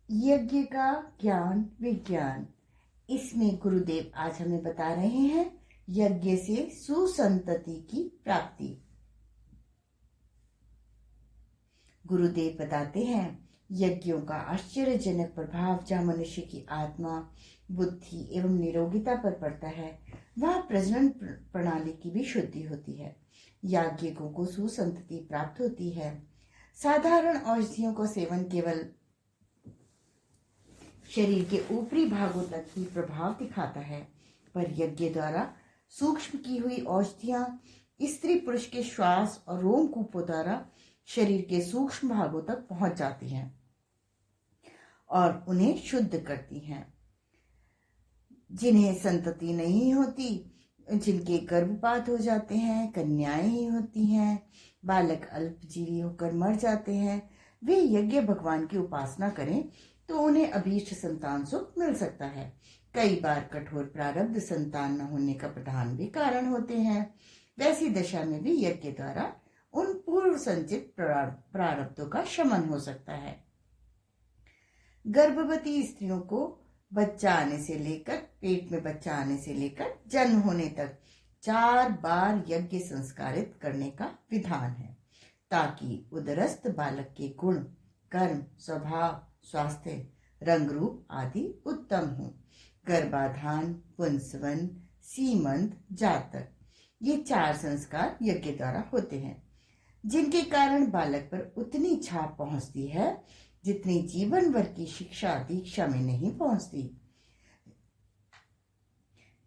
यज्ञ का ज्ञान विज्ञान। इसमें गुरुदेव आज हमें बता रहे हैं यज्ञ से सुसंतति की प्राप्ति। गुरुदेव बताते हैं यज्ञों का आश्चर्यजनक प्रभाव जहाँ मनुष्य की आत्मा, बुद्धि एवं निरोगिता पर पड़ता है, वह प्रजनन प्रणाली की भी शुद्धि होती है। याज्ञिकों को सुसंतति प्राप्त होती है। साधारण औषधियों का सेवन केवल शरीर के ऊपरी भागों तक ही प्रभाव दिखाता है, पर यज्ञ द्वारा सूक्ष्म की हुई औषधियां स्त्री पुरुष के श्वास और रोमकूपों द्वारा शरीर के सूक्ष्म भागों तक पहुंच जाती हैं और उन्हें शुद्ध करती हैं। जिन्हें संतति नहीं होती, जिनके गर्भपात हो जाते हैं, कन्याएं ही होती हैं, बालक अल्पजीवी होकर मर जाते हैं, वे यज्ञ भगवान की उपासना करें तो उन्हें अभीष्ट संतान सुख मिल सकता है। कई बार कठोर प्रारब्ध संतान न होने का प्रधान भी कारण होते हैं। वैसी दशा में भी यज्ञ द्वारा उन पूर्व संचित प्रारब्धों का शमन हो सकता है। गर्भवती स्त्रियों को बच्चा आने से लेकर, पेट में बच्चा आने से लेकर जन्म होने तक 4 बार यज्ञ संस्कारित करने का विधान है, ताकि उदरस्थ बालक के गुण, कर्म, स्वभाव, स्वास्थ्य, रंग रूप आदि उत्तम हो। गर्भाधान, पुंसवन, सीमंत, जातक, ये 4 संस्कार यज्ञ द्वारा होते हैं, जिनके कारण बालक पर उतनी छाप पहुंचती है जितनी जीवन भर की शिक्षा दीक्षा में नहीं पहुंचती।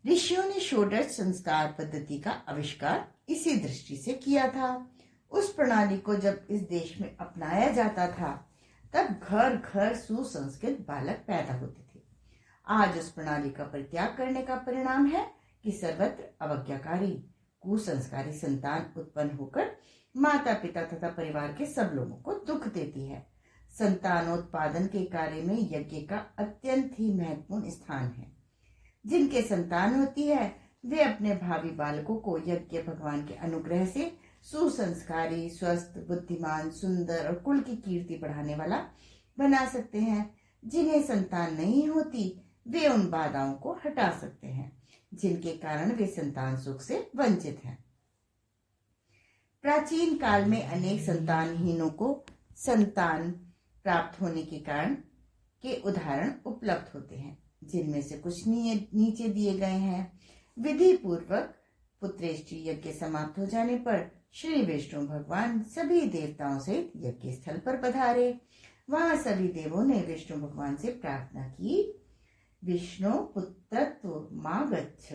ऋषियों ने षोडश संस्कार पद्धति का आविष्कार इसी दृष्टि से किया था। उस प्रणाली को जब इस देश में अपनाया जाता था, तब घर घर सुसंस्कृत बालक पैदा होते थे। आज उस प्रणाली का परित्याग करने का परिणाम है कि सर्वत्र अवज्ञाकारी, कुसंस्कारी संतान उत्पन्न होकर माता पिता तथा परिवार के सब लोगों को दुख देती है। संतानोत्पादन के कार्य में यज्ञ का अत्यंत ही महत्वपूर्ण स्थान है। जिनके संतान होती है, वे अपने भावी बालकों को यज्ञ भगवान के अनुग्रह से सुसंस्कारी, स्वस्थ, बुद्धिमान, सुंदर और कुल की कीर्ति बढ़ाने वाला बना सकते हैं। जिन्हें संतान नहीं होती, वे उन बाधाओं को हटा सकते हैं जिनके कारण वे संतान सुख से वंचित हैं। प्राचीन काल में अनेक संतानहीनों को संतान प्राप्त होने के कारण के उदाहरण उपलब्ध होते हैं, जिनमें से कुछ नीचे दिए गए हैं। विधि पूर्वक पुत्रेष्टि यज्ञ समाप्त हो जाने पर श्री विष्णु भगवान सभी देवताओं से यज्ञ स्थल पर पधारे। वहां सभी देवों ने विष्णु भगवान से प्रार्थना की, विष्णु पुत्रत्व मागच्छ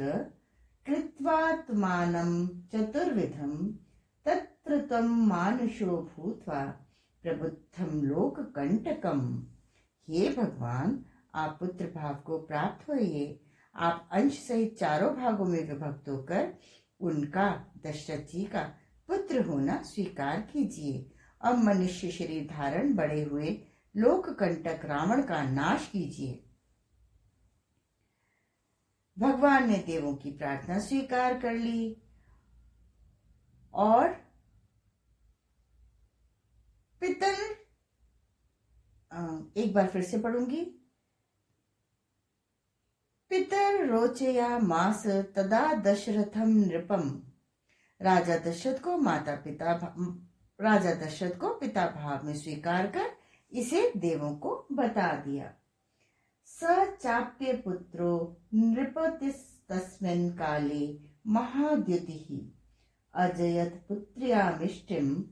कृत्वात्मानं चतुर्विधम तत्र त्वं मानुषो भूत्वा प्रबुद्धम लोक कंटकम। हे भगवान, आप पुत्र भाव को प्राप्त होइए। आप अंश सहित 4 भागों में विभक्त होकर उनका, दशरथ जी का पुत्र होना स्वीकार कीजिए और मनुष्य शरीर धारण बड़े हुए लोक कंटक रावण का नाश कीजिए। भगवान ने देवों की प्रार्थना स्वीकार कर ली और एक बार फिर से पढ़ूंगी। पितर रोचया मास तदा दशरथम नृपम। राजा दशरथ को पिता भाव में स्वीकार कर इसे देवों को बता दिया। स चाप्य पुत्रो नृपतिस्तस्मिन् काले महाद्युतिः अजयत पुत्र्यामिष्टिं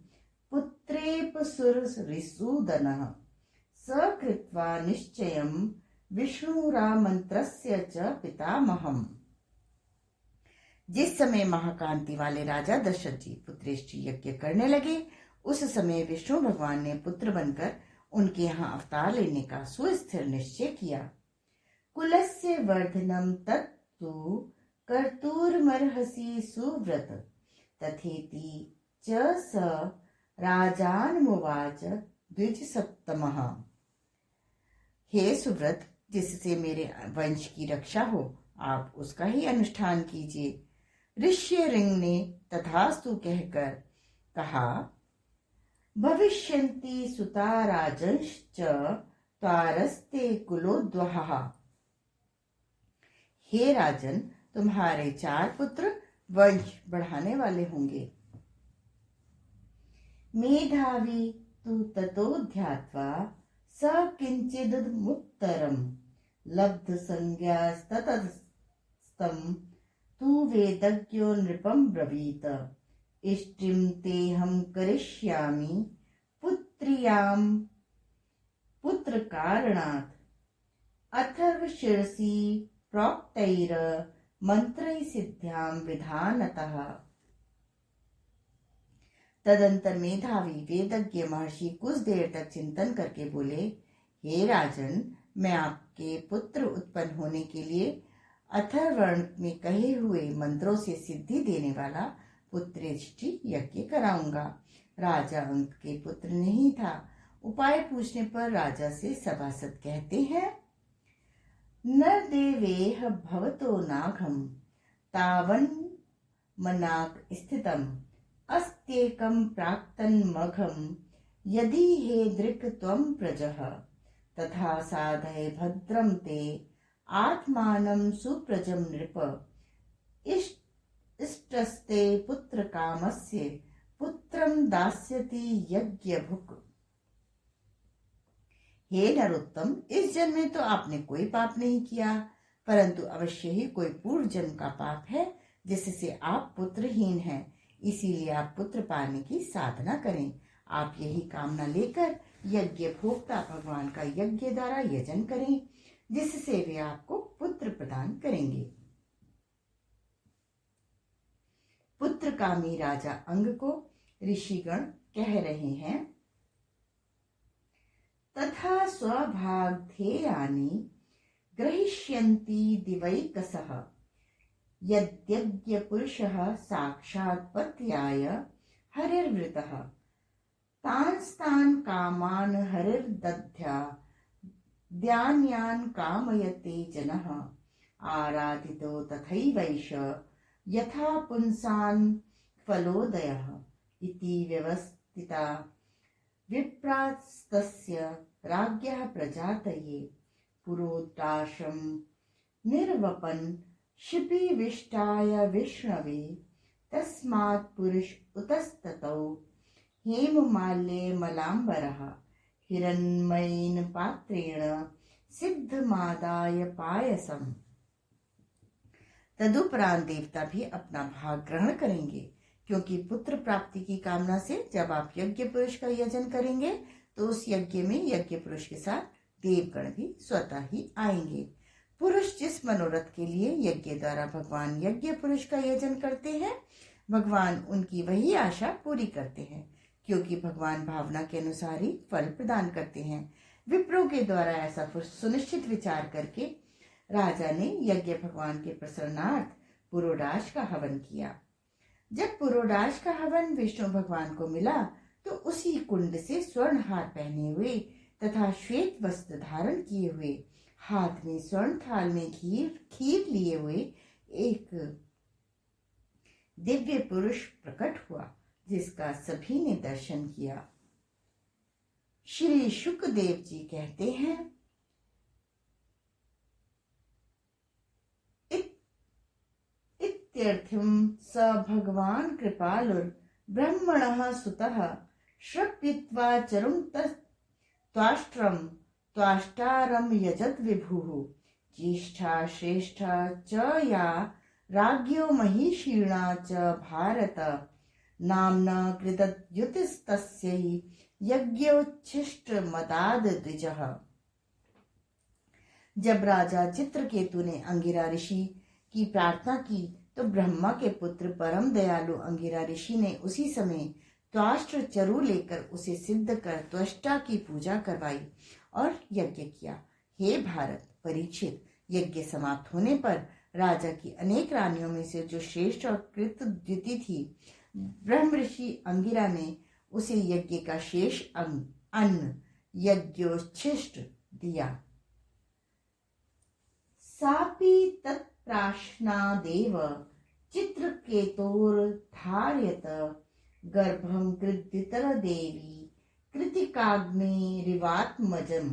पुत्रेऽपसुररिसूदनः स कृत्वा निश्चयं विष्णुरामन्त्रस्य च पितामहम्। जिस समय महाकांति वाले राजा दशरथ जी पुत्रेष्टि यज्ञ करने लगे, उस समय विष्णु भगवान ने पुत्र बनकर उनके यहाँ अवतार लेने का सुस्थिर निश्चय किया। कुलस्य वर्धनम तत्तु कर्तुर्मर्हसि सुव्रत तथेति च स राजानमुवाच द्विज सप्तमः। हे सुव्रत, जिससे मेरे वंश की रक्षा हो, आप उसका ही अनुष्ठान कीजिए। ऋष्यऋंग ने तथास्तु कहकर कहा, भविष्यन्ति सुता राजंश्च त्वारस्ते कुलोद्वहः। हे राजन, तुम्हारे 4 पुत्र वंश बढ़ाने वाले होंगे। मेधावी तु ततो ध्यात्वा स किंचिदुन्मुक्तरं लब्ध संज्ञास्ततस्तं तु वेदज्ञो नृपं ब्रवीत इष्टिं तेऽहं करिष्यामि पुत्र्यां पुत्रकारणात् अथर्वशीर्षि प्रोक्तैर मंत्रैः सिद्ध्यां विधानतः। तदंतर मेधावी वेदज्ञ महर्षि कुछ देर तक चिंतन करके बोले, हे राजन, मैं आपके पुत्र उत्पन्न होने के लिए अथर्वर्ण में कहे हुए मंत्रों से सिद्धि देने वाला पुत्रेष्टि यज्ञ कराऊंगा। राजा अंक के पुत्र नहीं था। उपाय पूछने पर राजा से सभासद कहते हैं, नरदेवेह भवतो नाघम तावन मनाक स्थितम अस्त्येकं प्राक्तन्मघं यदि हे दृक् त्वं प्रजः तथा साधय भद्रं ते आत्मानं सुप्रजं नृप इष्टस्ते पुत्र कामस्य पुत्रं दास्यति यज्ञभुक्। हे नरोत्तम, इस जन्म में तो आपने कोई पाप नहीं किया, परंतु अवश्य ही कोई पूर्व जन्म का पाप है जिससे आप पुत्रहीन हैं। इसीलिए आप पुत्र पाने की साधना करें। आप यही कामना लेकर यज्ञ भोक्ता भगवान का यज्ञ द्वारा यजन करें, जिससे वे आपको पुत्र प्रदान करेंगे। पुत्रकामी राजा अंग को ऋषिगण कह रहे हैं, तथा स्वभागधेयानि ग्रहिष्यन्ति दिवैकसः यद्यज्ञ पुरुषः साक्षात् पत्याय हरिर्वृतः तांस्तान् कामान् हरिर्दध्या ध्यान्यान् कामयते जनः आराधितो तथैवैष यथा पुंसान् फलोदयः इति व्यवस्थिता विप्रास्तस्य राज्ञः प्रजातये पुरोटाशं निर्वपन् शिपिविष्टाय विष्णवे तस्मात् पुरुष उतस्ततौ हेममाल्ये मलाम्बरः हिरण्मयेन पात्रेण सिद्धमादाय पायसम। तदुपरांत देवता भी अपना भाग ग्रहण करेंगे, क्योंकि पुत्र प्राप्ति की कामना से जब आप यज्ञ पुरुष का यजन करेंगे तो उस यज्ञ में यज्ञ पुरुष के साथ देवगण भी स्वतः ही आएंगे। पुरुष जिस मनोरथ के लिए यज्ञ द्वारा भगवान यज्ञ पुरुष का यजन करते हैं, भगवान उनकी वही आशा पूरी करते हैं, क्योंकि भगवान भावना के अनुसार ही फल प्रदान करते हैं। विप्रों के द्वारा ऐसा सुनिश्चित विचार करके राजा ने यज्ञ भगवान के प्रसन्नार्थ पुरोडाश का हवन किया। जब पुरोडाश का हवन विष्णु भगवान को मिला तो उसी कुंड से स्वर्ण हार पहने हुए तथा श्वेत वस्त्र धारण किए हुए, हाथ में स्वर्ण थाल में खीर लिए हुए एक दिव्य पुरुष प्रकट हुआ, जिसका सभी ने दर्शन किया। श्री शुकदेव जी कहते हैं, इत्यर्थं स भगवान कृपालुर ब्रह्मणः सुतः श्रप्यित्वा चरुं त्वाष्ट्रं त्वाष्टारं यजत विभुः ज्येष्ठा श्रेष्ठा च या राज्ञो महिषीणा च भारत नाम्ना कृतद्युतिस्तस्यै यज्ञोच्छिष्ट मदाद द्विजः। जब राजा चित्रकेतु ने अंगिरा ऋषि की प्रार्थना की तो ब्रह्मा के पुत्र परम दयालु अंगिरा ऋषि ने उसी समय त्वाष्ट्र चरु लेकर उसे सिद्ध कर त्वष्टा की पूजा करवाई और यज्ञ किया। हे भारत परीक्षित, यज्ञ समाप्त होने पर राजा की अनेक रानियों में से जो श्रेष्ठ और कृतद्युति थी, ब्रह्म ऋषि अंगिरा ने उसे यज्ञ का शेष अन्न यज्ञोच्छिष्ट दिया। सापि तत्प्राश्नादेव चित्रकेतोर्धारयत गर्भं कृद्युतर देवी कृतिकाग्निरिवात्मजम्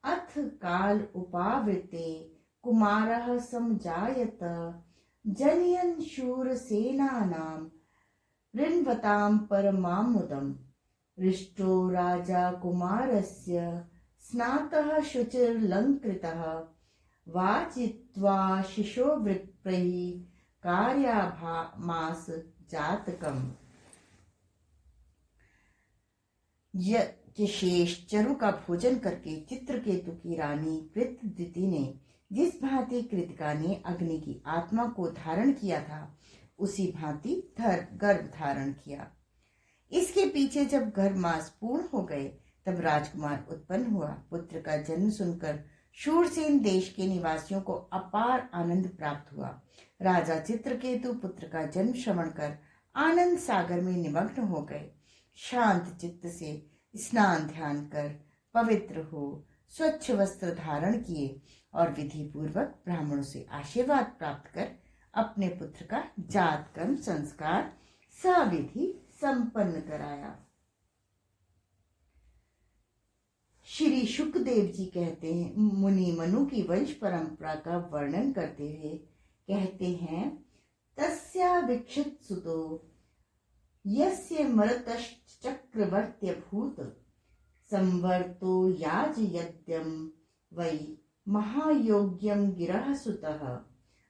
अथ काल उपावृते कुमारः समजायत जनयन् शूरसेनानां ऋण्वतां परमामुदम् हृष्टो राजा कुमारस्य स्नातः शुचिर्लङ्कृतः वाचित्वा शिशोवृत्रैः कार्याभामास जातकम्। यशेष चरु का भोजन करके चित्रकेतु की रानी कृतदिति ने जिस भांति कृतिका ने अग्नि की आत्मा को धारण किया था उसी भांति गर्भ धारण किया। इसके पीछे जब गर्भमास पूर्ण हो गए तब राजकुमार उत्पन्न हुआ। पुत्र का जन्म सुनकर शूरसेन देश के निवासियों को अपार आनंद प्राप्त हुआ। राजा चित्रकेतु पुत्र का जन्म श्रवण कर आनंद सागर में निमग्न हो गए। शांत चित्त से स्नान ध्यान कर पवित्र हो स्वच्छ वस्त्र धारण किए और विधि पूर्वक ब्राह्मणों से आशीर्वाद प्राप्त कर अपने पुत्र का जात कर्म संस्कार सविधि संपन्न कराया। श्री शुकदेव जी कहते हैं, मुनि मनु की वंश परंपरा का वर्णन करते हुए कहते हैं, तस्या विक्षित सुतो यस्य मरुतश्चक्रवर्त्यभूत संवर्तो याज यद्यम वै महायोग्यम गिरः सुतः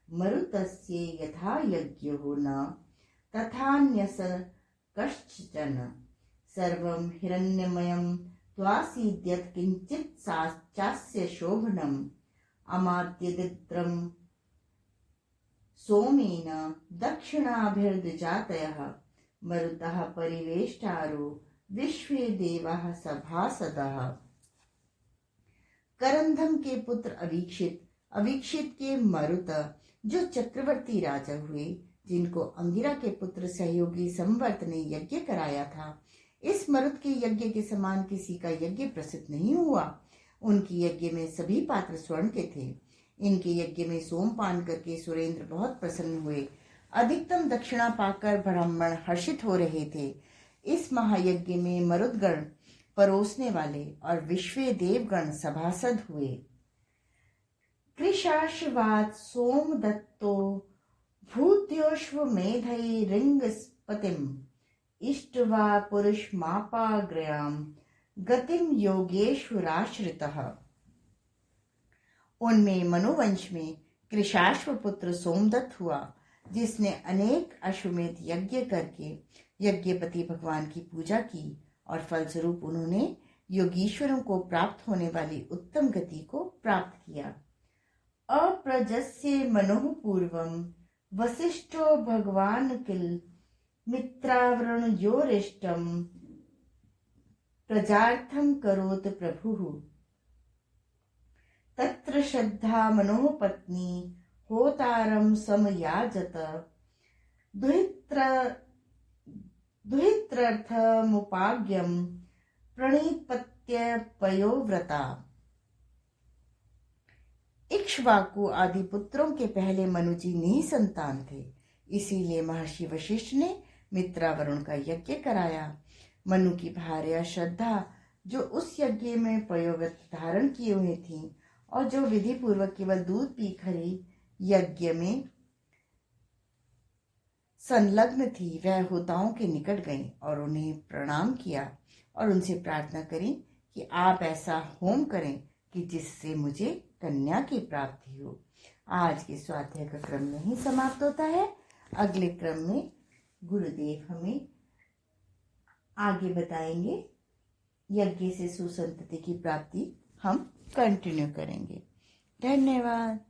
मरुतस्य यथा यज्ञो न तथान्यस कश्चन सर्वं हिरण्यमयं त्वासीद्यत् किंचित् चास्य शोभनम् अमात्यदित्रं सोमेन दक्षिणाभिर्द्विजातयः मरुतः परिवेष्टारो विश्वे देवाः सभासदः। करंधम के पुत्र अवीक्षित के मरुत जो चक्रवर्ती राजा हुए, जिनको अंगिरा के पुत्र सहयोगी संवर्त ने यज्ञ कराया था, इस मरुत के यज्ञ के समान किसी का यज्ञ प्रसिद्ध नहीं हुआ। उनकी यज्ञ में सभी पात्र स्वर्ण के थे। इनके यज्ञ में सोमपान करके सुरेंद्र बहुत प्रसन्न हुए। अधिकतम दक्षिणा पाकर ब्राह्मण हर्षित हो रहे थे। इस महायज्ञ में मरुदगण परोसने वाले और विश्वे देवगण सभासद हुए। कृशाश्वात् सोमदत्तो भूत्योश्वमेधै रिंगस्पतिम् इष्ट्वा पुरुषमापाग्रयाम् गतिम योगेश्वराश्रितः। उनमें मनुवंश में कृशाश्व पुत्र सोमदत्त हुआ, जिसने अनेक अश्वमेध यज्ञ करके यज्ञपति भगवान की पूजा की और फलस्वरूप उन्होंने योगीश्वरों को प्राप्त होने वाली उत्तम गति को प्राप्त किया। अप्रजस्य मनोः पूर्वं वसिष्ठो भगवान किल मित्रावरण योरिष्टम प्रजार्थम करोत प्रभुः तत्र श्रद्धा मनोः पत्नी होतारम समयाजत दुहित्रर्थमुपाग्यम प्रणीतपत्य पयोव्रता। इक्ष्वाकु आदि पुत्रों के पहले मनुजी निसंतान थे, इसीलिए महर्षि वशिष्ठ ने मित्रावरुण का यज्ञ कराया। मनु की भार्या श्रद्धा, जो उस यज्ञ में पयोव्रत धारण किए हुए थी और जो विधि पूर्वक केवल दूध पीकर ही यज्ञ में संलग्न थी, वह होताओं के निकट गई और उन्हें प्रणाम किया और उनसे प्रार्थना करी कि आप ऐसा होम करें कि जिससे मुझे कन्या की प्राप्ति हो। आज के स्वाध्याय का क्रम यहीं समाप्त होता है। अगले क्रम में गुरुदेव हमें आगे बताएंगे। यज्ञ से सुसंतति की प्राप्ति हम कंटिन्यू करेंगे। धन्यवाद।